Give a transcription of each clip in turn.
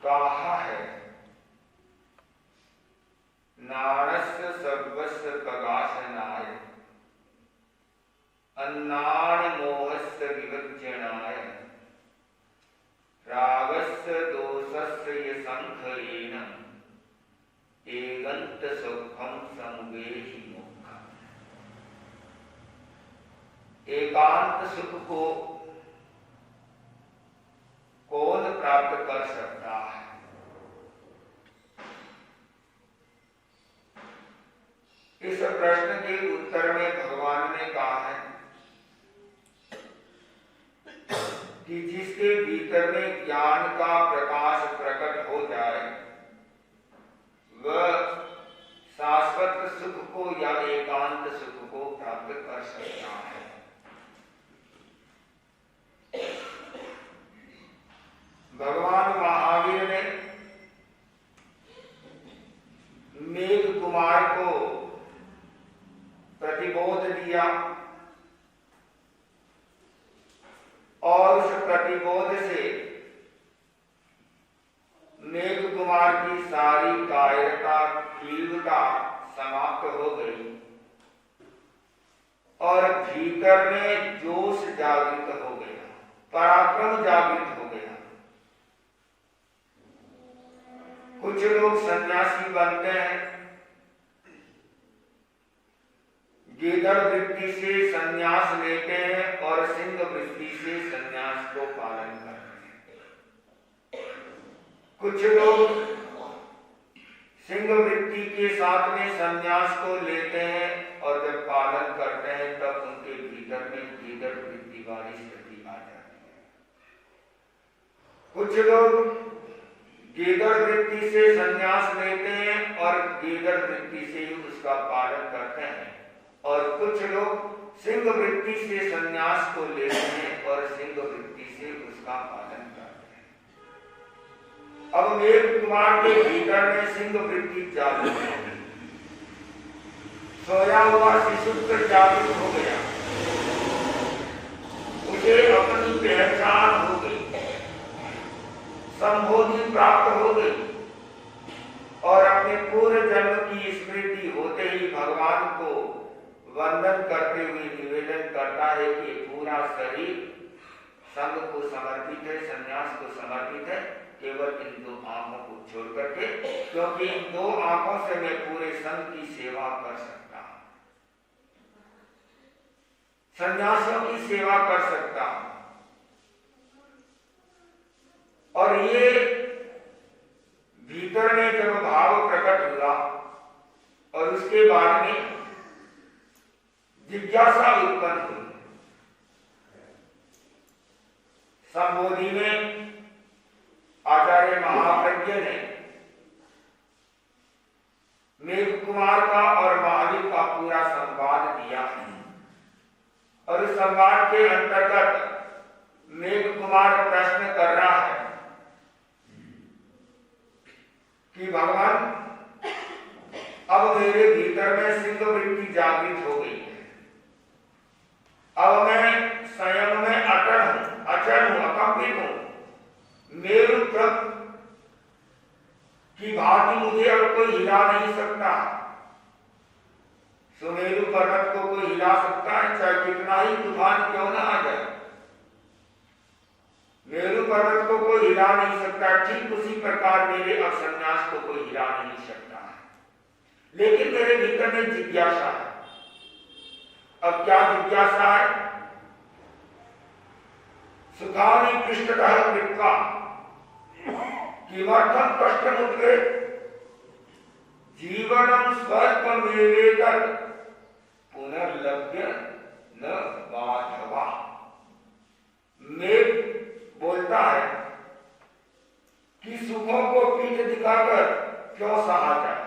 कहा है नाणस्य सर्वस्य प्रकाशनाय अन्नान मोहस्य विवर्जनाय रागस्य दोषस्य यशंखयेन एगंत सुखम संवेहि मुक्खा। एकांत सुख को कौन प्राप्त कर सकता है? इस प्रश्न के उत्तर में भगवान ने कहा है कि जिसके भीतर में ज्ञान का प्रकाश प्रकट हो जाए वह शाश्वत सुख को या एकांत सुख को प्राप्त कर सकता है। भगवान महावीर ने मेघ कुमार को प्रतिबोध दिया और उस प्रतिबोध से मेघ कुमार की सारी कायरता तीव्रता समाप्त हो गई और भीतर में जोश जागृत हो गया, पराक्रम जागृत हो गया। कुछ लोग सन्यासी बनते हैं, गिदड़ वृत्ति से सन्यास लेते हैं और सिंह वृत्ति से सन्यास को पालन करते हैं। कुछ लोग सिंह वृत्ति के साथ में सन्यास को लेते हैं और जब पालन करते हैं तब उनके भीतर में गिदड़ वृत्ति वाली स्थिति आ जाती है। कुछ लोग गिदड़ वृत्ति से सन्यास लेते हैं और गिदड़ वृत्ति से ही उसका पालन करते हैं और कुछ लोग सिंह वृत्ति से सन्यास को लेते हैं और सिंह वृत्ति से उसका पालन करते हैं। अब मेघ कुमार के भीतर में सिंह वृत्ति जागृत हो गई, सोया हुआ शिशु जागृत हो गया, उसे अपनी पहचान हो गई, संबोधि प्राप्त हो गई और अपने पूर्व जन्म की स्मृति होते ही भगवान को वंदन करते हुए निवेदन करता है कि पूरा शरीर संघ को समर्पित है, संन्यास को समर्पित है, केवल इन दो आंखों को छोड़ करके, क्योंकि इन दो आंखों से मैं पूरे संघ की सेवा कर सकता हूं, सन्यासियों की सेवा कर सकता हूं। और ये भीतर में जब भाव प्रकट हुआ और उसके बाद में जिज्ञासा उत्पन्न हुई। संबोधि में आचार्य महाप्रज्ञ ने मेघ कुमार का और महावीर का पूरा संवाद दिया और इस संवाद के अंतर्गत मेघ कुमार प्रश्न कर रहा है कि भगवान अब मेरे भीतर में सिंह वृत्ति जागृत हो गई है, अब मैं संयम में अटल हूं, अकंपित हूं, मेरु पर्वत की भांति मुझे अब कोई हिला नहीं सकता। सुमेरु पर्वत को कोई हिला सकता है चाहे कितना ही तूफान क्यों ना आ जाए, मेरु पर्वत को कोई हिला नहीं सकता। ठीक उसी प्रकार मेरे अब सन्यास को कोई हिला नहीं सकता है, लेकिन मेरे भीतर में जिज्ञासा है। अब क्या जिज्ञासा है? सुखानि पृष्ठतः कृत्वा किमर्थं कष्टमुद्वे जीवनं स्वल्पमेवेतत् पुनर्लभ्य न बाधवा। मेघ बोलता है कि सुखों को पीठ दिखाकर क्यों सहा जाए,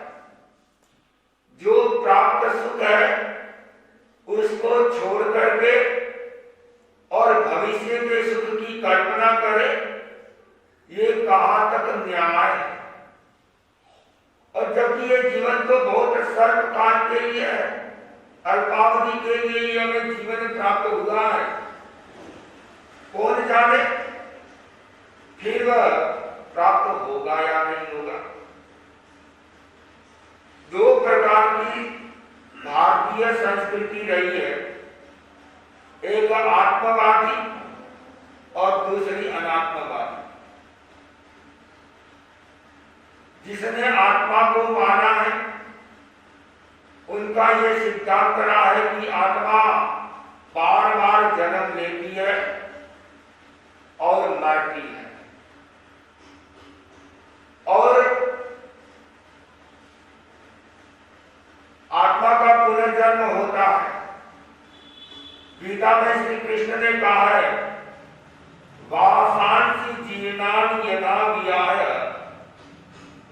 जो प्राप्त सुख है उसको छोड़ करके और भविष्य के सुख की कल्पना करे, ये कहां तक न्याय है। और जबकि ये जीवन तो बहुत सर्वकाल के लिए है, अल्पावधि के लिए ही हमें जीवन प्राप्त हुआ है, कौन जाने फिर वह प्राप्त होगा या नहीं होगा। दो प्रकार की भारतीय संस्कृति रही है, एक आत्मवादी और दूसरी अनात्मवादी। जिसने आत्मा को माना है उनका यह सिद्धांत रहा है कि आत्मा बार बार जन्म लेती है और मरती है और आत्मा का पुनर्जन्म होता है। गीता में श्री कृष्ण ने कहा है, वासांसि जीर्णानि यथा विहाय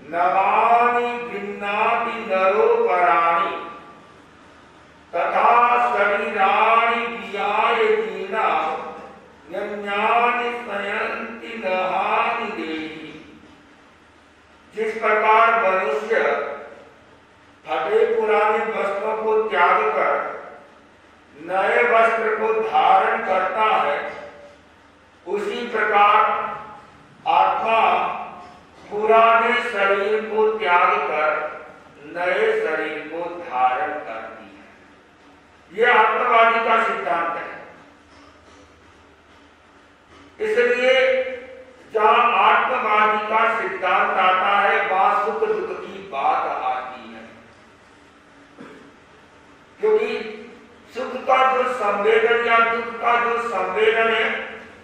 नवानि गृह्णाति नरो पराणि तथा शरीराणि विहाय जीर्णानि यज्ञानि संयन्ति नहानि देहि। जिस प्रकार मनुष्य फटे पुराने वस्त्रों को त्याग कर नए वस्त्र को धारण करता है, उसी प्रकार आत्मा पुराने शरीर को त्याग कर नए शरीर को धारण करती है। यह आत्मवादी का सिद्धांत है। इसलिए जहां आत्मवादी का सिद्धांत आता है वहां सुख दुख की बात आती है, क्योंकि सुख का जो संवेदन या दुख का जो संवेदन है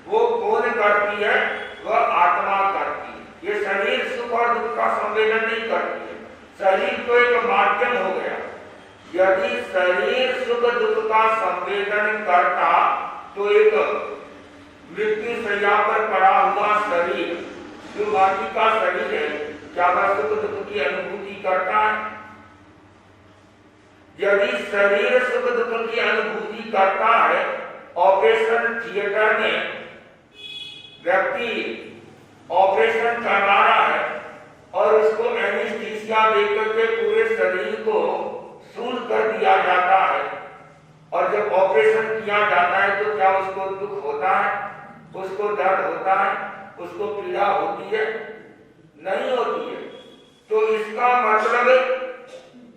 वो कौन करती है? वह आत्मा करती है। ये शरीर सुख और दुख का संवेदन नहीं करती है। शरीर तो एक माध्यम हो गया। यदि शरीर सुख दुख का संवेदन करता तो एक मृत्यु शैया पर पड़ा हुआ शरीर जो बाकी का शरीर है, क्या वह सुख दुख की अनुभूति करता है? यदि शरीर सुख दुख की अनुभूति करता है, ऑपरेशन थिएटर में व्यक्ति ऑपरेशन करवा रहा है और उसको एनेस्थीसिया देकर के पूरे शरीर को सूल कर दिया जाता है, और जब ऑपरेशन किया जाता है तो क्या उसको दुख होता है? उसको दर्द होता है? उसको पीड़ा होती है? नहीं होती है। तो इसका मतलब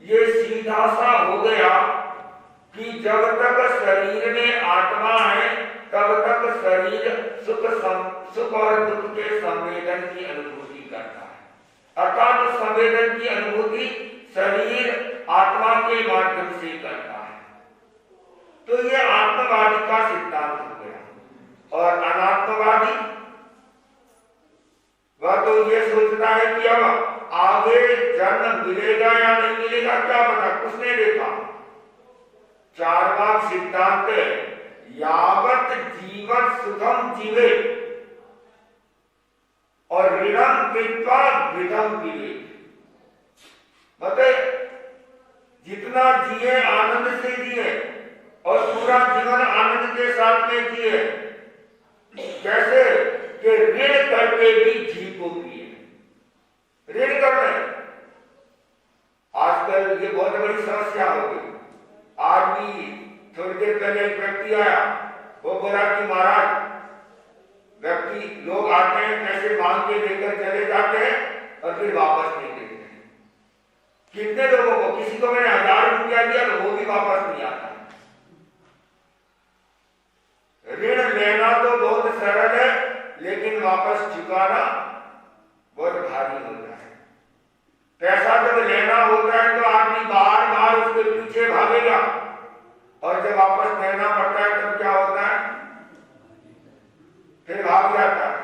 ये सीधा सा हो गया कि जब तक शरीर में आत्मा है तब तक शरीर सुख और दुख के संवेदन की अनुभूति करता है। अर्थात संवेदन की अनुभूति शरीर आत्मा के माध्यम से करता है। तो ये आत्मवादी का सिद्धांत हो गया। और अनात्मवादी वह तो ये सोचता है कि अब आगे जन्म मिलेगा या नहीं मिलेगा क्या पता, कुछ नहीं देखा। चार्वाक सिद्धांत है, यावत जीवन सुखम जीवे और ऋणम कृत्वा विधम पीवे। मतलब जितना जिए आनंद से जिए और पूरा जीवन आनंद के साथ में जिए। कैसे? कि ऋण करके भी घी को पिए। ऋण कर रहे हैं। आजकल ये बहुत बड़ी समस्या हो गई। आज भी थोड़ी देर पहले एक व्यक्ति आया, वो बोला कि महाराज व्यक्ति लोग आते हैं, पैसे मांग के लेकर चले जाते हैं और फिर वापस नहीं देते हैं। कितने लोगों को, किसी को मैंने 1000 रुपया दिया तो वो भी वापस नहीं आता। ऋण लेना तो बहुत सरल है, लेकिन वापस चुकाना बहुत भारी होता है। पैसा जब लेना होता है तो आदमी बार बार उसके पीछे भागेगा, और जब वापस देना पड़ता है तब क्या होता है? फिर भाग जाता है।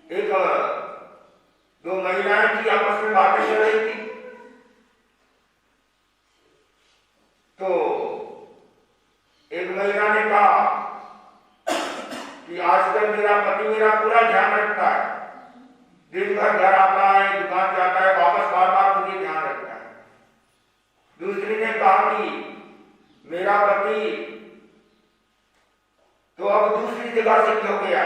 एक दो महिलाएं थी, आपस में बातें कर रही थी, तो एक महिला ने कहा कि आजकल मेरा पति मेरा पूरा ध्यान रखता है, दिन भर घर आता है, दुकान जाता है, वापस बार बार मुझे ध्यान रखता है। दूसरी ने कहा कि मेरा पति तो अब दूसरी जगह से क्यों गया,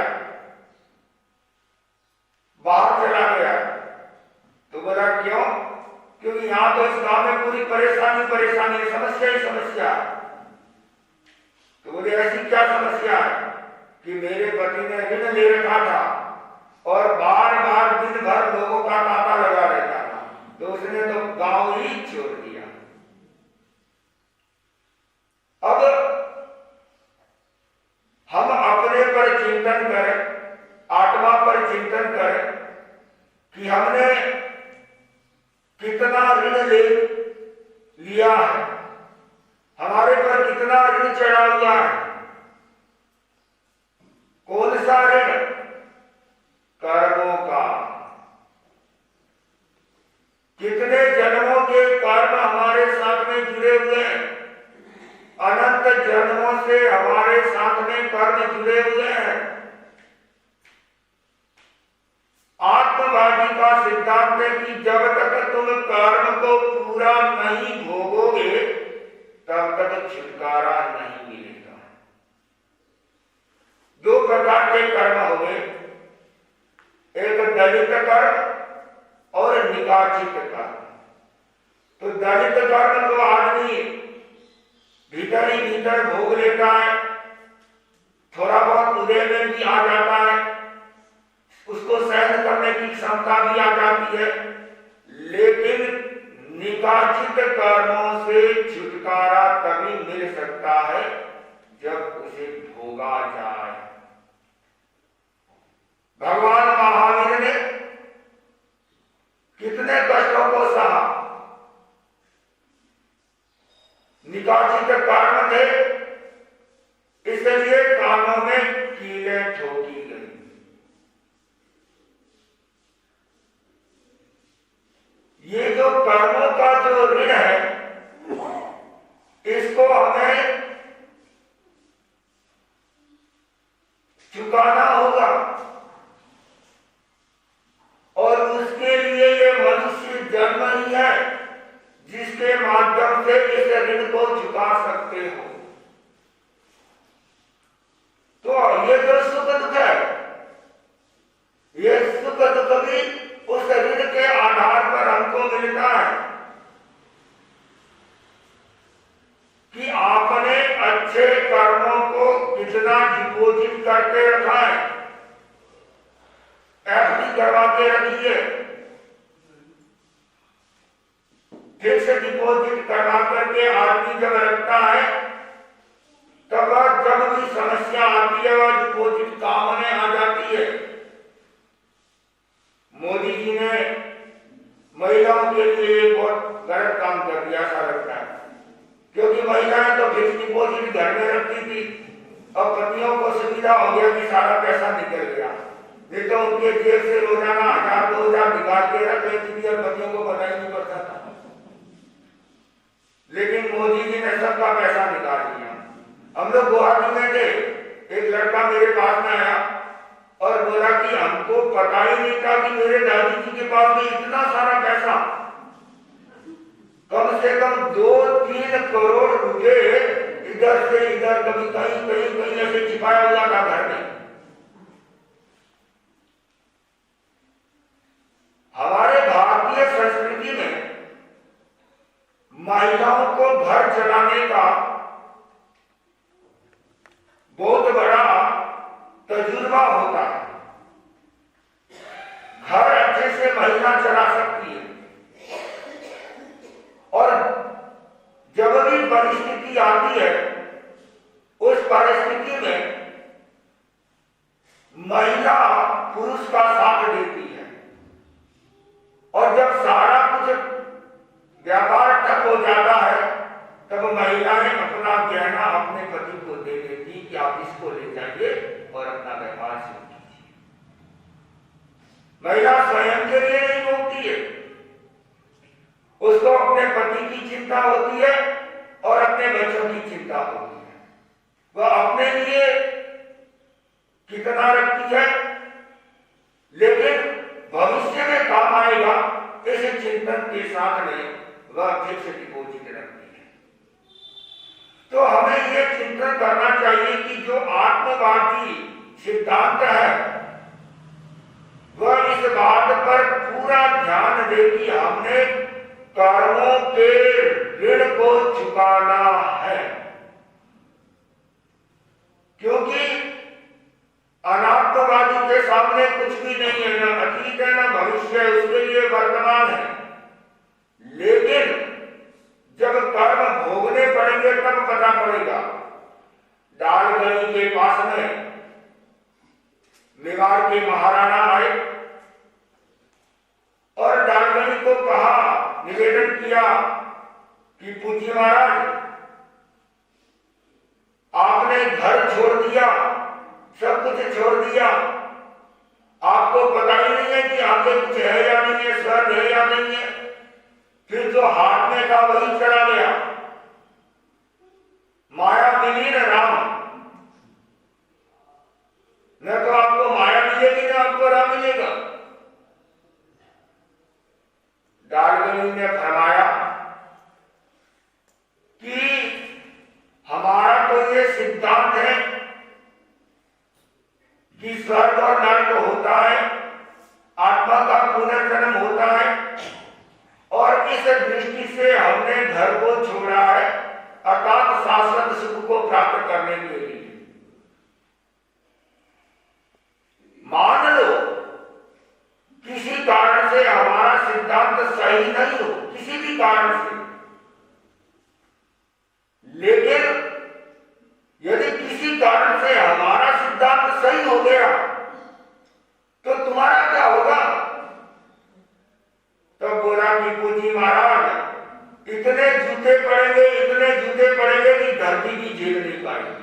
बाहर चला गया। तो बोला क्यों? क्योंकि यहां तो इस गांव में पूरी परेशानी परेशानी है, समस्या ही समस्या। तो बोले ऐसी क्या समस्या है? कि मेरे पति ने ऋण ले रखा था और बार बार लोगों का तांता लगा रहता था, तो उसने तो गांव ही छोड़ दिया। अब हम अपने पर चिंतन करें, आत्मा पर चिंतन करें कि हमने कितना ऋण लिया है, हमारे पर कितना ऋण चढ़ा हुआ है। कौन सा ऋण? कर्मों का। कितने जन्मों के कर्म हमारे साथ में जुड़े हुए हैं, अनंत जन्मों से हमारे साथ में कर्म जुड़े हुए हैं। आत्मवादी का सिद्धांत है कि जब तक तुम कर्म को पूरा नहीं भोगोगे तब तक छुटकारा नहीं मिलेगा। दो प्रकार के कर्म हो गए, एक दलित कर्म और निकाचित कर्म। तो दलित कर्म तो आदमी भीतर ही भीतर भोग लेता है, थोड़ा बहुत उदय में भी आ जाता है, उसको सहन करने की क्षमता भी आ जाती है, लेकिन निकाचित कर्मों से छुटकारा तभी मिल सकता है जब उसे भोगा जाए। भगवान महावीर ने कितने कष्टों को सहा। निकाचित कर्म थे, इसलिए कानों में कीलें ठोकी गई। ये जो कर्मों का जो ऋण है, इसको हमें चुकाना होगा, और उसके लिए ये मनुष्य जन्म ही है जिसके माध्यम से इस ऋण को चुका सकते हो। तो ये जो सुख दुख है, ये सुख दुख भी उस ऋण के आधार पर हमको मिलता है कि आपने अच्छे कर्मों को कितना डिपोजिट करके रखा है। एफडी करवा के रखिए, फिक्स डिपॉजिट करवा करके आदमी जब रखता है तब जब भी समस्या आती है वह डिपॉजिट काम में आ जाती है। मोदी जी ने महिलाओं के लिए एक बहुत गलत काम कर दिया, ऐसा लगता है, क्योंकि महिलाएं तो फिक्स डिपॉजिट घर में रखती थी, अब पतियों को सुविधा हो गया कि सारा पैसा निकल गया, नहीं तो उनके जेब से रोजाना 1000-2000 निकाल के रख लेती थी और पतियों को पता ही नहीं पड़ता था। लेकिन मोदी जी ने सबका पैसा निकाल दिया। हम लोग गुवाहाटी में थे, एक लड़का मेरे पास में आया और बोला कि हमको पता ही नहीं था कि मेरे दादी जी के पास में इतना सारा पैसा, कम से कम 2-3 करोड़ रुपए इधर से इधर, कभी कहीं ऐसे छिपाया हुआ था घर में। हमारे भारतीय संस्कृति में महिलाओं को घर चलाने का बहुत बड़ा तजुर्बा होता है। घर अच्छे से महिला चला सकती है, और जब भी परिस्थिति आती है उस परिस्थिति में महिला पुरुष का साथ देती है, और जब सारा कुछ व्यापार ठप हो जाता है तब महिलाएं अपना गहना अपने पति को दे देती कि आप इसको ले जाइए और अपना व्यापार शुरू कीजिए। महिला स्वयं के लिए नहीं होती है, उसको अपने पति की चिंता होती है और अपने बच्चों की चिंता होती है। वह अपने लिए कितना रखती है, लेकिन भविष्य में काम आएगा इस चिंतन के साथ में वह फिक्स डिपॉजिट रखती है। तो हमें यह चिंतन करना चाहिए कि जो आत्मवादी सिद्धांत है वह इस बात पर पूरा ध्यान दे कि हमने कर्मों के ऋण को चुकाना है, क्योंकि अनात्मवादी के सामने कुछ भी नहीं है, ना अतीत है ना भविष्य है, उसके लिए वर्तमान है। लेकिन जब कर्म भोगने पड़ेंगे तब पता पड़ेगा। डालगनी के पास में मेवाड़ के महाराणा आए और डालगनी को कहा, निवेदन किया कि पूज्य महाराज, आपने घर छोड़ दिया, सब कुछ छोड़ दिया, आपको पता ही नहीं है कि आगे कुछ है या नहीं है, स्वर्ग है या नहीं है। फिर जो हाथ में था वही चला गया। माया मिली न राम, न तो आपको माया मिलेगी न आपको राम मिलेगा। डालगनी ने फरमाया कि हमारा तो ये सिद्धांत है कि स्वर्ग और नरक होता है, आत्मा का पुनर्जन्म होता है, और इस दृष्टि से हमने घर को छोड़ा है अर्थात शाश्वत सुख को प्राप्त करने के लिए। मान लो किसी कारण से हमारा सिद्धांत सही नहीं हो, किसी भी कारण से, लेकिन यदि किसी कारण से हमारा सिद्धांत सही हो गया तो तुम्हारा क्या होगा? तब बोला कि पूजी महाराज, इतने जूते पड़ेंगे, इतने जूते पड़ेंगे कि धरती भी झेल नहीं पाएगी।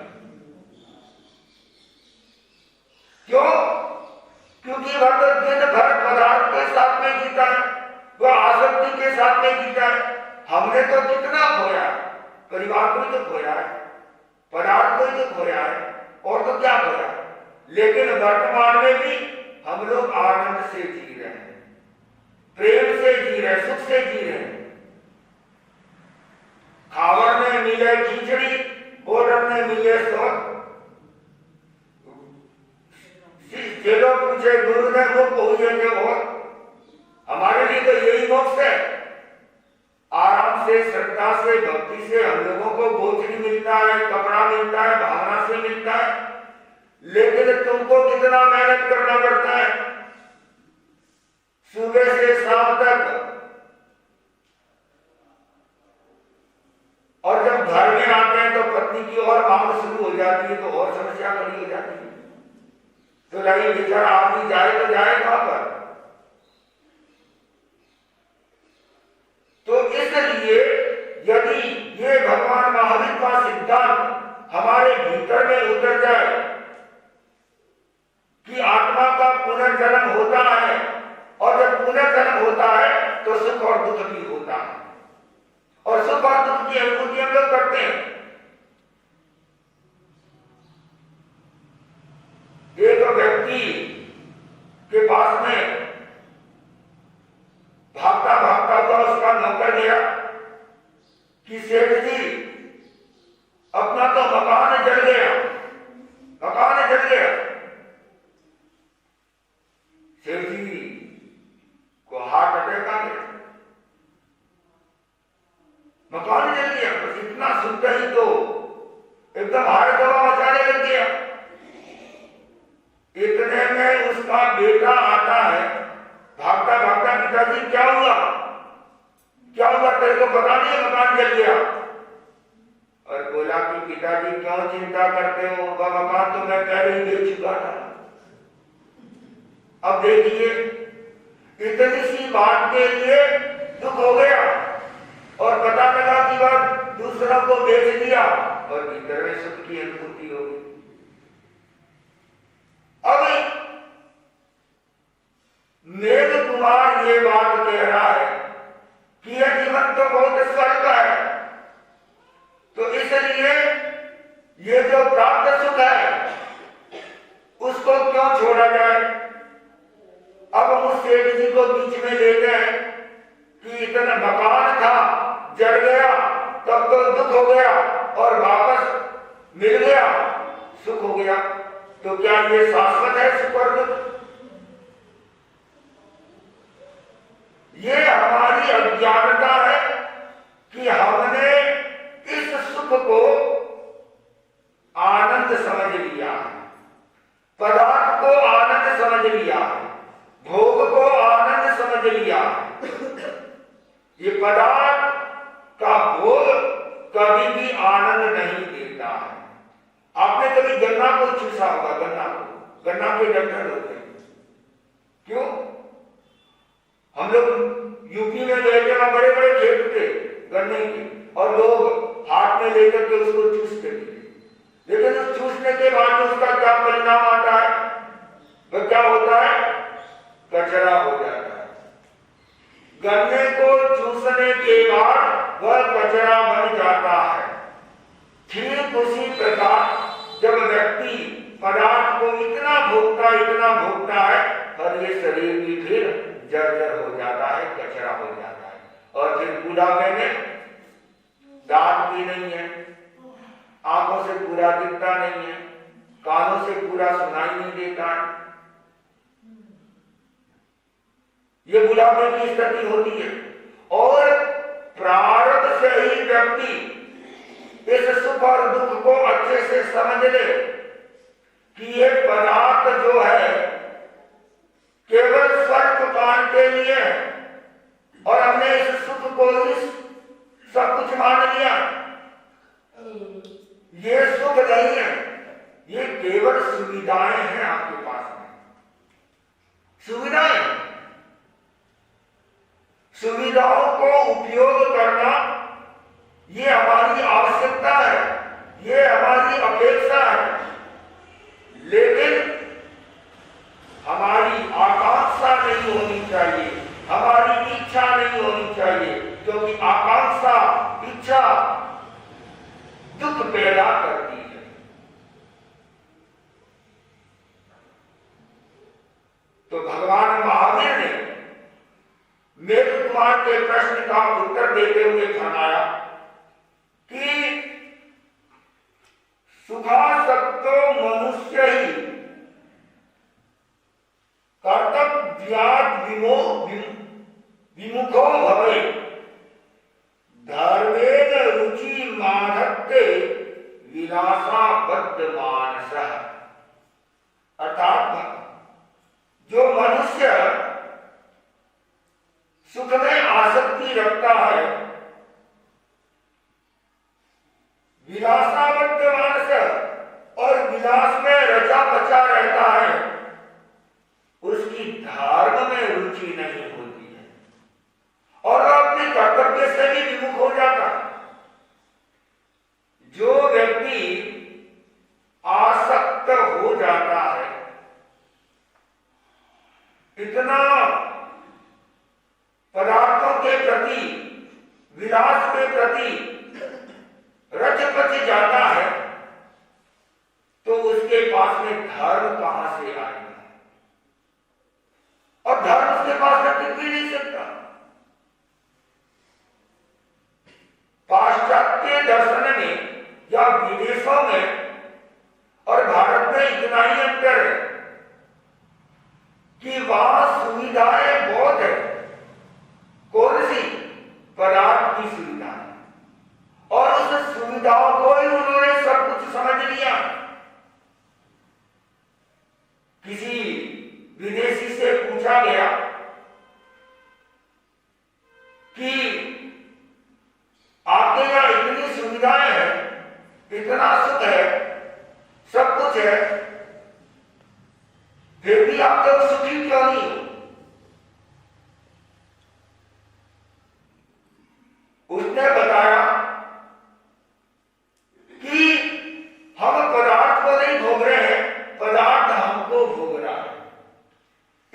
क्यों? क्योंकि वह तो दिन भर पदार्थ के साथ में जीता है, वह आसक्ति के साथ में जीता है। हमने तो कितना खोया, परिवार को तो खोया है, पदार्थ को तो खोया है, और तो क्या खोया। लेकिन वर्तमान में भी हम लोग आनंद से जी रहे हैं, प्रेम से जी रहे, सुख से जी रहे। खावर में मिले खिचड़ी, भोजन में मिले स्वर्ग। चलो पूछे गुरु ने मुक्त हुए थे, और हमारे लिए तो यही मोक्ष है। आराम से, श्रद्धा से, भक्ति से हम लोगों को भोजन मिलता है, कपड़ा मिलता है, भावना से मिलता है। लेकिन तुमको कितना मेहनत करना पड़ता है, सुबह से शाम तक। और जब घर में आते हैं तो पत्नी की और मांग शुरू हो जाती है, तो और समस्या खड़ी हो जाती है। तो लगी बेचारा आदमी जाए तो जाए कहां पर? तो इसलिए यदि ये भगवान महावीर का सिद्धांत हमारे भीतर में उतर जाए कि आत्मा का पुनर्जन्म होता है, और जब पुनर्जन्म होता है तो सुख और दुख भी होता है, और सुख और दुख की अनुभूति हम लोग करते हैं। एक व्यक्ति के पास में भागता भागता हुआ उसका नौकर गया कि सेठ जी, अपना तो मकान जल गया, मकान जल गया। सेठ जी को हार्ट अटैक आ गया, मकान जल गया। बस इतना सुनते ही तो एकदम हार्ट दबा मचाने लग गया। इतने में उसका बेटा आता है भागता भागता, पिताजी क्या हुआ, क्या हुआ, तेरे को पता नहीं है मकान जल गया? और बोला कि पिताजी क्यों चिंता करते हो, वह मकान तो मैं पहले ही बेच चुका था। अब देखिए, इतनी सी बात के लिए दुख हो गया, और पता लगा कि वह दूसरा को बेच दिया, और भीतर में सुख की अनुभूति हो गई। अब मेघ कुमार ये बात कह रहा है कि यह जीवन तो बहुत स्वर्ग है, तो इसलिए ये जो प्राप्त सुख है उसको क्यों छोड़ा जाए। अब हम उस सेठ जी को बीच में लेते हैं कि इतना मकान था, जल गया, तब तो दुख हो गया, और वापस मिल गया, सुख हो गया। तो क्या ये शाश्वत है सुख और दुख? ये हमारी अज्ञानता है कि हमने इस सुख को आनंद समझ लिया है, पदार्थ को आनंद आनंद समझ लिया है, भोग को आनंद समझ लिया है। ये पदार्थ का भोग कभी भी आनंद नहीं देता है। आपने कभी गन्ना को चूसा होगा, गन्ना के डंठल होते हैं, क्यों? हम लोग यूपी में गए थे, वहां बड़े बड़े खेत थे गन्ने के, और लोग हाथ में लेकर के उसको चूसते थे। लेकिन उस चूसने के बाद उसका क्या परिणाम आता है? वह क्या होता है? कचरा हो जाता है। गन्ने को चूसने के बाद वह कचरा बन जाता है। ठीक उसी प्रकार जब व्यक्ति पदार्थ को इतना भोगता है, और ये शरीर भी फिर जर्जर हो जाता है, कचरा हो जाता है, और फिर बुढ़ापे में दांत भी नहीं है, आंखों से पूरा दिखता नहीं है, कानों से पूरा सुनाई नहीं देता है। ये बुढ़ापे की स्थिति होती है। और प्रारब्ध से ही व्यक्ति इस सुख और दुख को अच्छे से समझ ले कि ये पदार्थ जो है केवल स्वर्ग पाने के लिए है, और हमने इस सुख को इस सब कुछ मान लिया। ये सुख नहीं है, ये केवल सुविधाएं हैं आपके पास में, सुविधाओं को उपयोग करना ये हमारी आवश्यकता है, ये हमारी अपेक्षा है। लेकिन हमारी आकांक्षा नहीं होनी चाहिए, हमारी इच्छा नहीं होनी चाहिए, क्योंकि आकांक्षा, इच्छा दुख पैदा करती है। तो भगवान महावीर ने मेघ कुमार के प्रश्न का उत्तर देते हुए फरमाया कि सुखासक्तो मनुष्य ही कर्तव्याद् विमुखो भवे धर्मेण रुचि माधत्ते विलासाबद्ध मानसः। अर्थात जो मनुष्य सुख में आसक्ति रखता है, विलासाबद्ध मानस, और विलास में रचा बचा रहता है, उसकी धर्म में रुचि नहीं होती है, और वह अपने कर्तव्य से भी विमुख हो जाता है। जो व्यक्ति आसक्त हो जाता है, इतना पदार्थों के प्रति, विलास के प्रति रच पच जाता है, तो उसके पास में धर्म कहां से आएगा? और धर्म उसके पास में टिक भी नहीं सकता। पाश्चात्य दर्शन में या विदेशों में और भारत में इतना ही अंतर है कि वहां सुविधाएं बहुत है। कौन सी? पदार्थ की सुविधा, और उस सुविधाओं को ही उन्होंने सब कुछ समझ लिया। किसी विदेशी से पूछा गया कि आपके यहां इतनी सुविधाएं हैं, इतना सुख है, सब कुछ है, फिर भी आप लोग सुखी क्यों नहीं हो? उसने बताया कि हम पदार्थ को नहीं भोग रहे हैं, पदार्थ हमको भोग रहा है,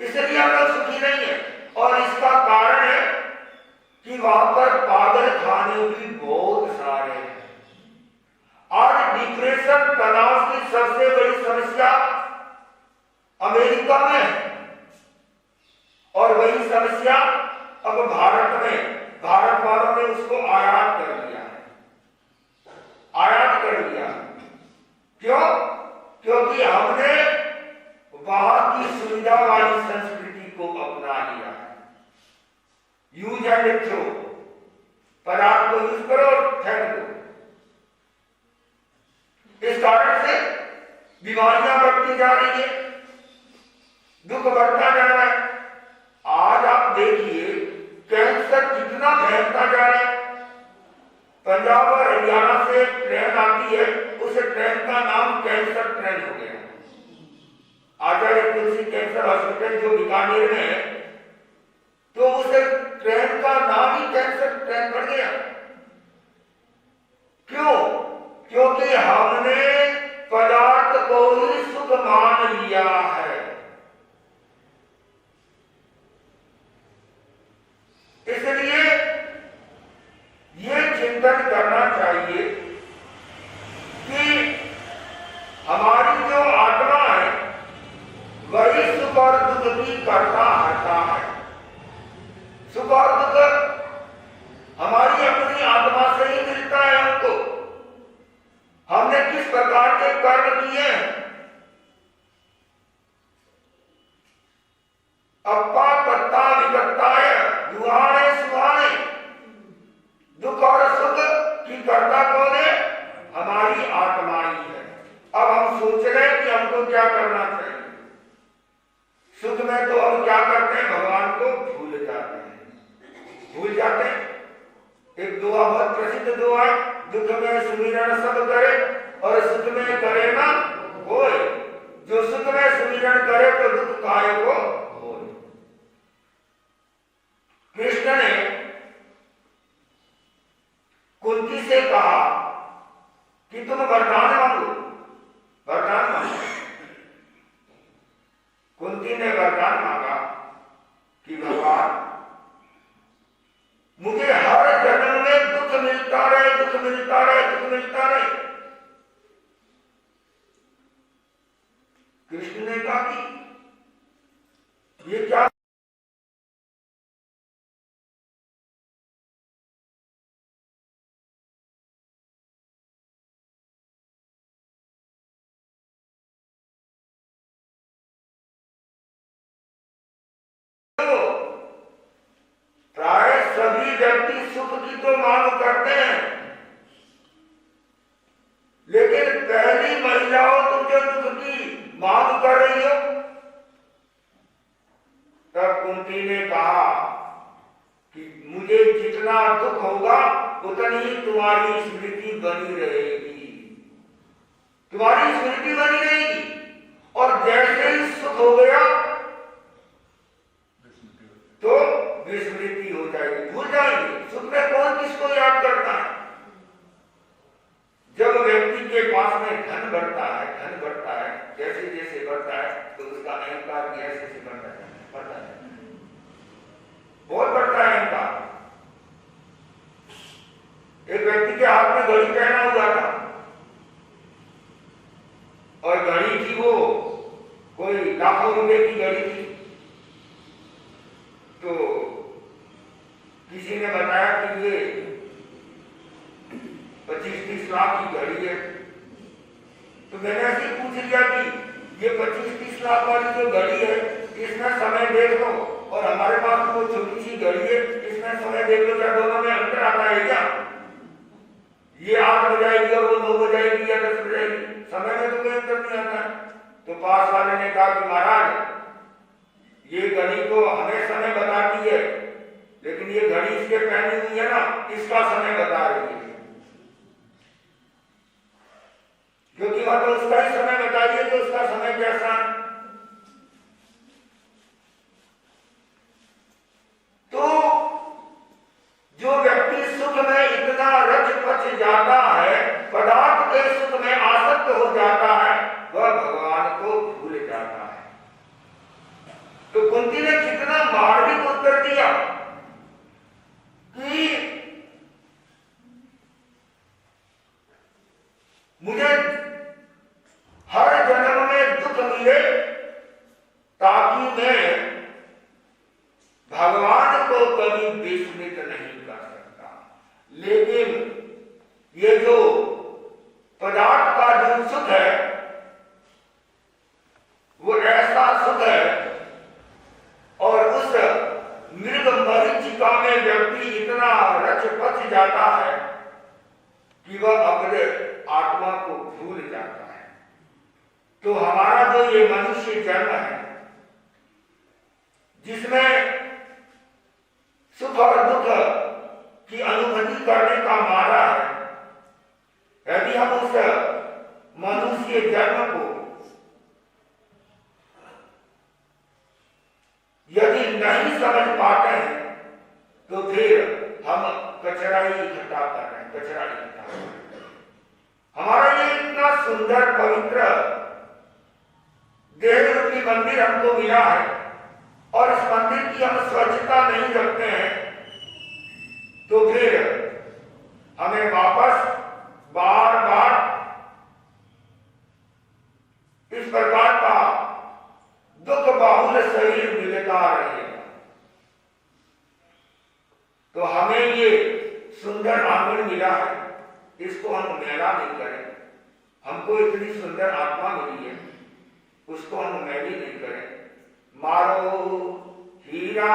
इसलिए हम लोग सुखी नहीं है। और इसका कारण है कि वहां पर पागल खाने भी बहुत सारे हैं। आज डिप्रेशन, तनाव की सबसे बड़ी समस्या अमेरिका में है, और वही समस्या अब भारत में, भारत वालों ने उसको आयात कर लिया है, आयात कर लिया। क्यों? क्योंकि हमने वहां की सुविधा वाली संस्कृति को अपना लिया है। यूज एंड थ्रो, पदार्थ को यूज करो और फेंक दो। इस कारण से बीमारियां बढ़ती जा रही है। दुख बढ़ता जा रहा है। आज आप देखिए कैंसर कितना फैलता जा रहा है। पंजाब और हरियाणा से ट्रेन आती है, उस ट्रेन का नाम कैंसर ट्रेन हो गया। आचार्य तुलसी कैंसर हॉस्पिटल जो बीकानेर में है, तो उस ट्रेन का नाम ही कैंसर ट्रेन पड़ गया। क्यों? क्योंकि हमने पदार्थ को ही सुख मान लिया है। इसलिए ये चिंतन करना चाहिए कि हमारी जो आत्मा है वही सुख और दुख की करता हरता है। सुख और दुख हमारी अपनी आत्मा से ही मिलता है। हमको हमने किस प्रकार के कर्म किए हैं। अप्पा पत्ता विकत्ताय दुहाने सुहाने, दुख और सुख की कर्ता कौन है? हमारी आत्मा ही है। अब हम सोच रहे हैं कि हमको क्या करना चाहिए। सुख में तो हम क्या करते हैं, भगवान को भूल जाते हैं। भूल जाते हैं। एक दुआ बहुत प्रसिद्ध दुआ है, दुख में सुमिरन सब करे और सुख में करे ना कोई। जो सुख में सुमिरन करे तो दुख काहे को होए। कृष्ण ने कुंती से कहा कि तुम वरदान मांगो, वरदान मांगो। कुंती ने वरदान मांगा कि भगवान मुझे हर जन्म में दुख मिलता रहे, दुख मिलता रहे, दुख मिलता रहे। कृष्ण ने कहा कि ये क्या प्राय सभी व्यक्ति सुख की तो मांग करते हैं, लेकिन पहली महिला हो तुम जो दुख की मांग कर रही हो। तब कुंती ने कहा कि मुझे जितना दुख होगा उतनी ही तुम्हारी स्मृति बनी रहेगी, तुम्हारी स्मृति बनी रहेगी। और जैसे ही सुख हो गया तो विस्मृति हो जाएगी, भूल जाएंगे। सुख में कौन किसको याद करता है। जब व्यक्ति के पास में धन बढ़ता है, धन बढ़ता है, जैसे जैसे बढ़ता है तो उसका अहंकार भी ऐसे से बढ़ता है, बहुत बढ़ता है अहंकार। एक व्यक्ति के हाथ में घड़ी पहना हुआ था और घड़ी थी वो कोई लाखों रुपए की घड़ी थी। तो किसी ने बताया कि ये 25-30 लाख की घड़ी है। तो मैंने ऐसे पूछ लिया कि ये 25-30 लाख वाली जो घड़ी है इसमें समय देख लो और हमारे पास वो छोटी सी घड़ी है इसमें समय देख लो, क्या दोनों में अंतर आता है क्या? ये 8 बजाएगी और वो 9 बजाएगी या 10 बजाएगी, समय में तो कोई अंतर नहीं आता। तो पास वाले ने कहा कि महाराज ये घड़ी तो हमें समय बताती है, लेकिन ये घड़ी इसके पहनी हुई है ना, इसका समय बता रही है, क्योंकि वह तो उसका ही समय बता रही है, तो उसका समय कैसा है। तो जो व्यक्ति सुख में इतना रच पच जाता है, पदार्थ के सुख में आसक्त हो जाता है, वह भगवान को भूल जाता है। तो कुंती ने कितना मार्मिक उत्तर दिया कि मुझे हर जन्म में दुख मिले ताकि मैं भगवान को कभी विस्मृत नहीं कर सकता। लेकिन ये जो पदार्थ का जो सुख है वो ऐसा सुख है और उस मृग मरीचिका में व्यक्ति इतना रच पच जाता है कि वह अपने आत्मा को भूल जाता है। तो हमारा जो ये मनुष्य जन्म है जिसमें सुख और दुख की अनुभूति करने का मारा है, यदि हम उस मनुष्य जन्म को यदि नहीं समझ पाते हैं तो फिर हम कचरा ही इकट्ठा कर रहे हैं, कचरा इकट्ठा कर रहे हैं। हमारा ये इतना सुंदर पवित्र देह रूपी मंदिर हमको मिला है और इस मंदिर की हम स्वच्छता नहीं रखते हैं तो फिर हमें वापस बार बार इस प्रकार का दुख बाहुल शरीर मिलता रहेगा। तो हमें ये सुंदर आंगन मिला है, इसको हम मैला नहीं करें। हमको इतनी सुंदर आत्मा मिली है, उसको हम मैली नहीं करें। मारो हीरा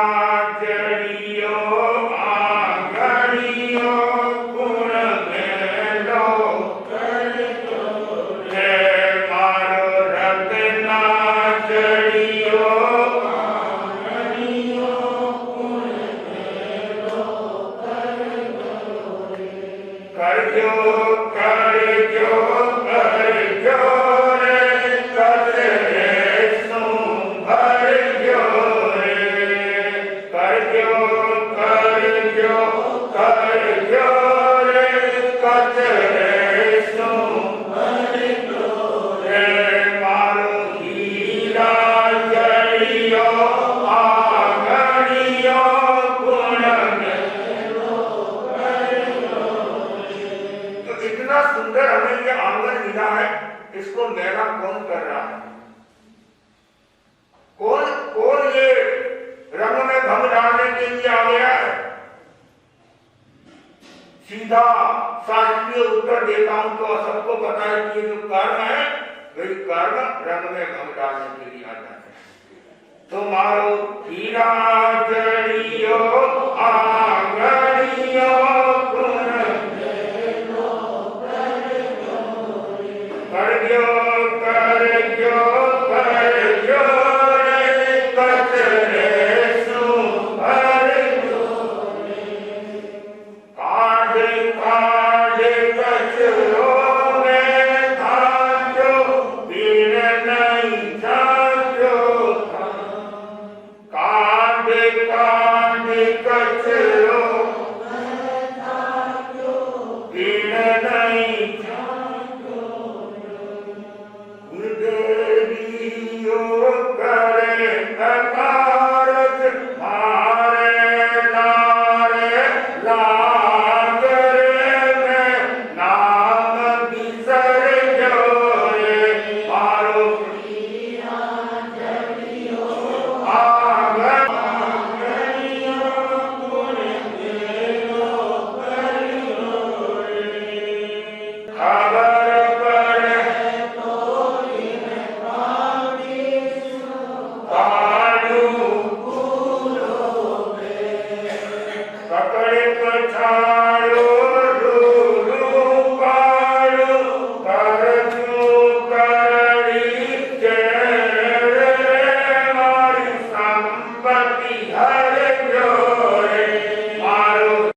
जड़ियो आंगनियो गुण मेलो मारो रत्ना जड़ियो आंगनियो गुण मेलो कर इसको मैला कौन कर रहा है? कौन ये रंग में भंग डालने के लिए आ गया है? सीधा शास्त्रीय उत्तर देता हूं तो सबको पता है कि ये जो कर्म है वही कर्म रंग में भंग डालने के लिए आता है। तो मारो हीरा जड़ियो आंगनियो हरे जो